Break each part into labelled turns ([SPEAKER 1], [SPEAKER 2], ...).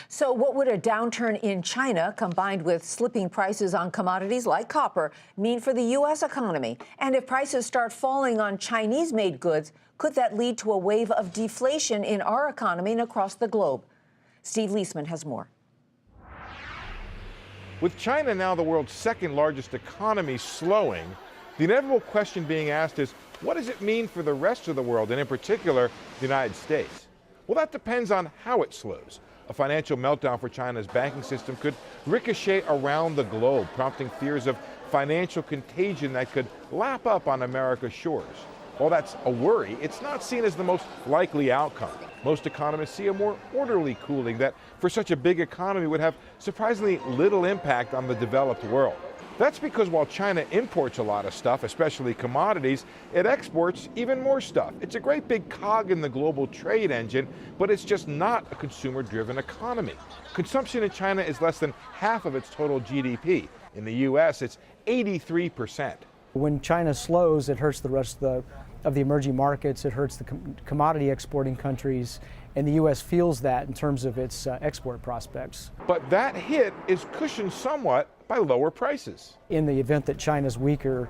[SPEAKER 1] So what would a downturn in China combined with slipping prices on commodities like copper mean for the U.S. economy? And if prices start falling on Chinese-made goods, could that lead to a wave of deflation in our economy and across the globe? Steve Leisman has more.
[SPEAKER 2] With China now the world's second largest economy slowing, the inevitable question being asked is, what does it mean for the rest of the world, and in particular, the United States? Well, that depends on how it slows. A financial meltdown for China's banking system could ricochet around the globe, prompting fears of financial contagion that could lap up on America's shores. While that's a worry, it's not seen as the most likely outcome. Most economists see a more orderly cooling that, for such a big economy, would have surprisingly little impact on the developed world. That's because while China imports a lot of stuff, especially commodities, it exports even more stuff. It's a great big cog in the global trade engine, but it's just not a consumer-driven economy. Consumption in China is less than half of its total GDP. In the U.S., it's 83%.
[SPEAKER 3] When China slows, it hurts the rest of the emerging markets, it hurts the commodity exporting countries, and the U.S. feels that in terms of its export prospects.
[SPEAKER 2] But that hit is cushioned somewhat by lower prices.
[SPEAKER 3] In the event that China's weaker,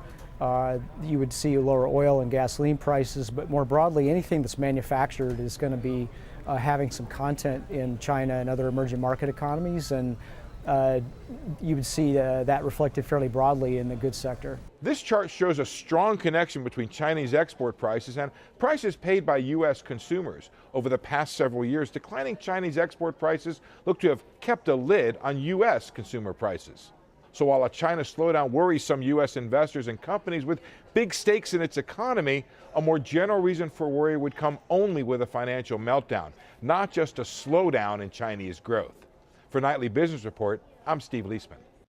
[SPEAKER 3] you would see lower oil and gasoline prices, but more broadly, anything that's manufactured is going to be having some content in China and other emerging market economies, and you would see that reflected fairly broadly in the goods sector.
[SPEAKER 2] This chart shows a strong connection between Chinese export prices and prices paid by U.S. consumers. Over the past several years, declining Chinese export prices look to have kept a lid on U.S. consumer prices. So while a China slowdown worries some U.S. investors and companies with big stakes in its economy, a more general reason for worry would come only with a financial meltdown, not just a slowdown in Chinese growth. For Nightly Business Report, I'm Steve Leisman.